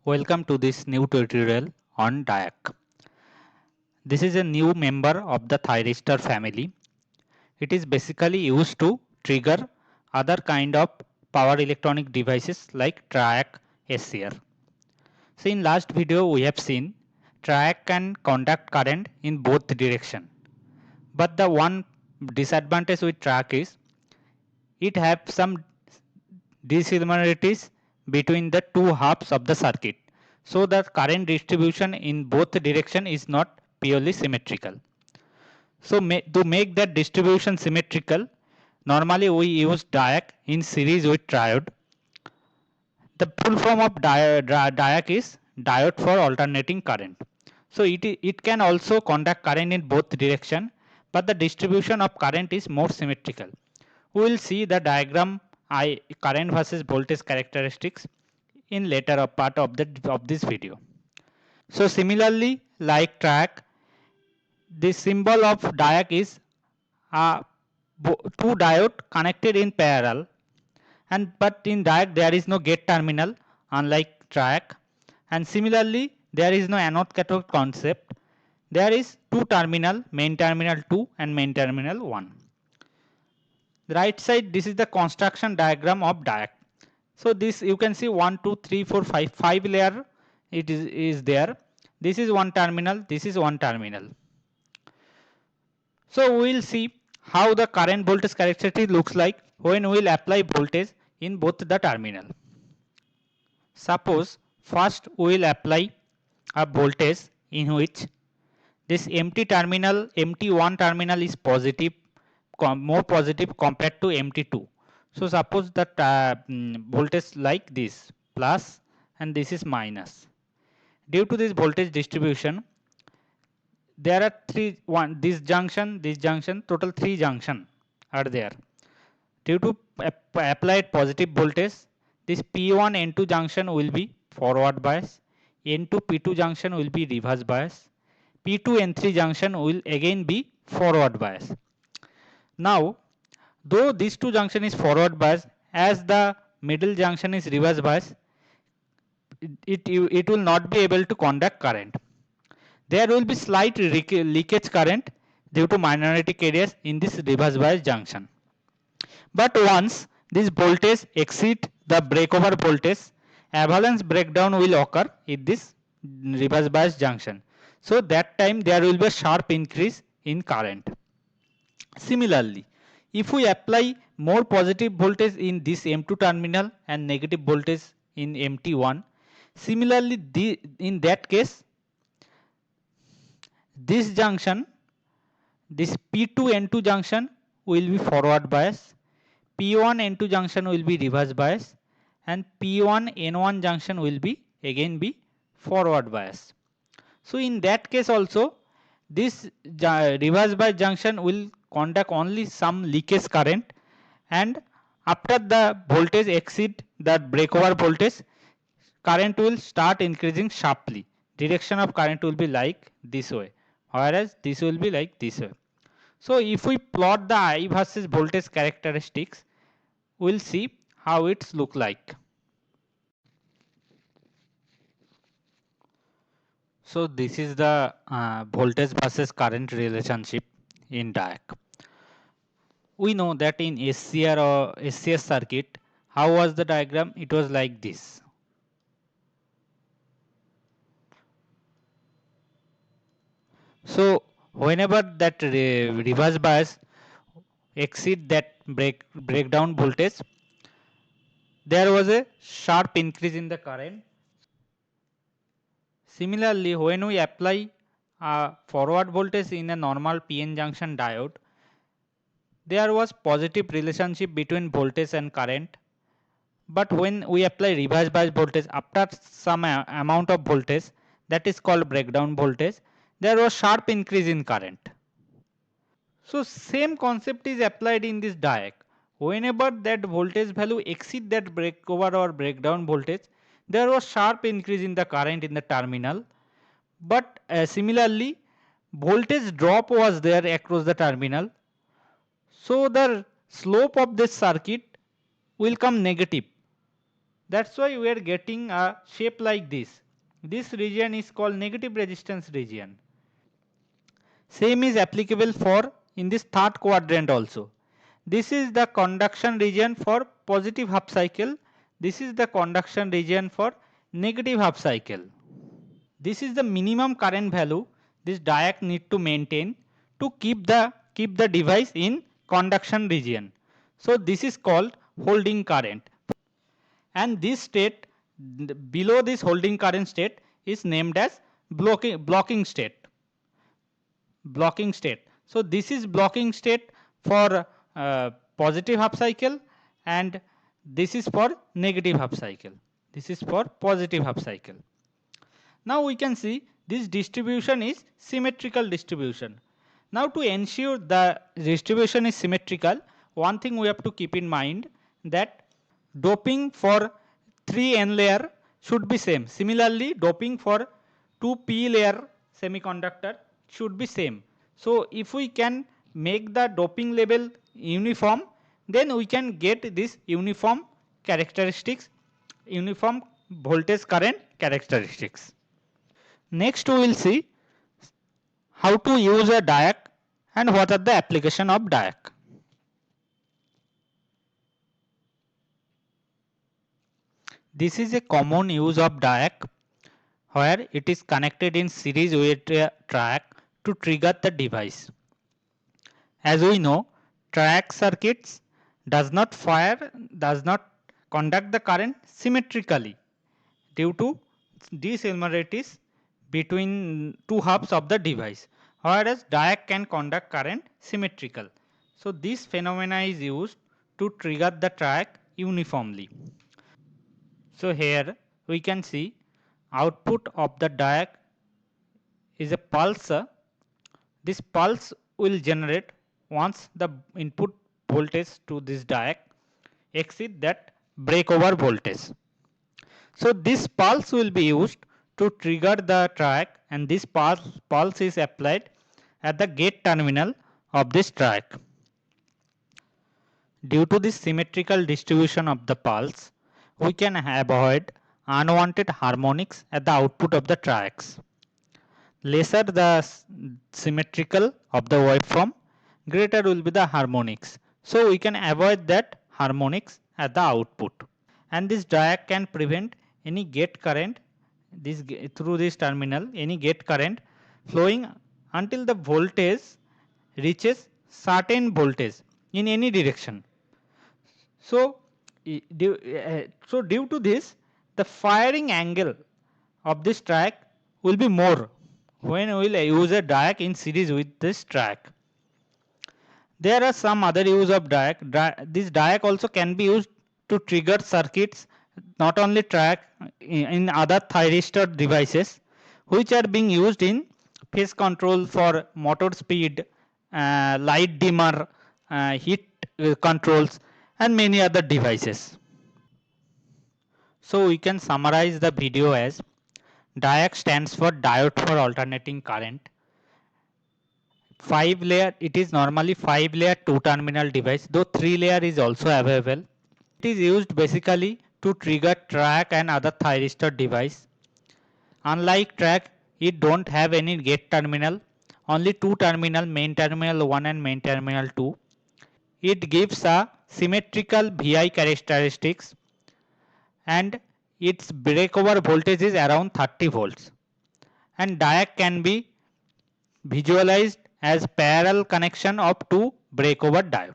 Welcome to this new tutorial on DIAC. This is a new member of the thyristor family. It is basically used to trigger other kind of power electronic devices like TRIAC SCR. So in last video we have seen TRIAC can conduct current in both direction. But the one disadvantage with TRIAC is it have some dissimilarities between the two halves of the circuit. So the current distribution in both direction is not purely symmetrical. So to make that distribution symmetrical, normally we use DIAC in series with triode. The full form of DIAC is diode for alternating current. So it can also conduct current in both direction, but the distribution of current is more symmetrical. We will see the diagram current versus voltage characteristics in later part of this video. So similarly, like track, the symbol of DIAC is two diode connected in parallel, and but in DIAC there is no gate terminal unlike TRIAC, and similarly there is no anode cathode concept. There is two terminal, main terminal 2 and main terminal 1. The right side, this is the construction diagram of DIAC. So this you can see 1 2 3 4 5 5 layer it is there. This is one terminal, this is one terminal. So we will see how the current voltage characteristic looks like when we will apply voltage in both the terminal. Suppose first we will apply a voltage in which this empty terminal, empty one terminal is positive, more positive compared to empty 2. So suppose that voltage like this plus and this is minus. Due to this voltage distribution, there are this junction, total 3 junction are there. Due to applied positive voltage, this P1 N2 junction will be forward bias, N2 P2 junction will be reverse bias, P2 N3 junction will again be forward bias. Now, though these two junction is forward bias, as the middle junction is reverse bias, it will not be able to conduct current. There will be slight leakage current due to minority carriers in this reverse bias junction. But once this voltage exceed the breakover voltage, avalanche breakdown will occur in this reverse bias junction. So that time there will be a sharp increase in current. Similarly, if we apply more positive voltage in this M2 terminal and negative voltage in MT1, similarly in that case, this junction, this P2 N2 junction will be forward bias, P1 N2 junction will be reverse bias, and P1 N1 junction will be again be forward bias. So in that case also, this reverse bias junction will conduct only some leakage current, and after the voltage exceed the breakover voltage, current will start increasing sharply. Direction of current will be like this way, whereas this will be like this way. So if we plot the I versus voltage characteristics, we'll see how it's look like. So this is the voltage versus current relationship in DIAC. We know that in SCR or SCS circuit, how was the diagram? It was like this. So whenever that reverse bias exceed that breakdown voltage, there was a sharp increase in the current. Similarly, when we apply a forward voltage in a normal PN junction diode, there was positive relationship between voltage and current. But when we apply reverse bias voltage after some amount of voltage, that is called breakdown voltage, there was sharp increase in current. So same concept is applied in this DIAC. Whenever that voltage value exceed that breakover or breakdown voltage, there was sharp increase in the current in the terminal. But similarly, voltage drop was there across the terminal. So the slope of this circuit will come negative. That's why we are getting a shape like this. This region is called negative resistance region. Same is applicable for in this third quadrant also. This is the conduction region for positive half cycle. This is the conduction region for negative half cycle. This is the minimum current value this diac need to maintain to keep the device in conduction region. So this is called holding current, and this state below this holding current state is named as blocking state. Blocking state. So this is blocking state for positive half cycle, and this is for negative half cycle. This is for positive half cycle. Now we can see this distribution is symmetrical distribution. Now to ensure the distribution is symmetrical, one thing we have to keep in mind that doping for 3n layer should be same. Similarly, doping for 2p layer semiconductor should be same. So if we can make the doping level uniform, then we can get this uniform characteristics, uniform voltage current characteristics. Next we will see how to use a diac and what are the application of diac. This is a common use of diac where it is connected in series with a triac to trigger the device. As we know, triac circuits does not conduct the current symmetrically due to decimilarities between two halves of the device, whereas diac can conduct current symmetrical. So this phenomena is used to trigger the triac uniformly. So here we can see output of the diac is a pulse. This pulse will generate once the input voltage to this diac exceed that breakover voltage. So this pulse will be used to trigger the triac, and this pulse is applied at the gate terminal of this triac. Due to this symmetrical distribution of the pulse, we can avoid unwanted harmonics at the output of the triacs. Lesser the symmetrical of the waveform, greater will be the harmonics. So we can avoid that harmonics at the output. And this diac can prevent any gate current through this terminal, any gate current flowing until the voltage reaches certain voltage in any direction. So due to this, the firing angle of this triac will be more when we will use a diac in series with this triac. There are some other use of diac. This diac also can be used to trigger circuits, not only triac, in other thyristor devices which are being used in phase control for motor speed, light dimmer, heat controls, and many other devices. So we can summarize the video as diac stands for diode for alternating current. 5 layer, it is normally 5 layer 2 terminal device, though 3 layer is also available. It is used basically to trigger triac and other thyristor device. Unlike triac, it don't have any gate terminal, only 2 terminal, main terminal 1 and main terminal 2. It gives a symmetrical VI characteristics, and its breakover voltage is around 30 volts. And diac can be visualized as parallel connection of two breakover diode.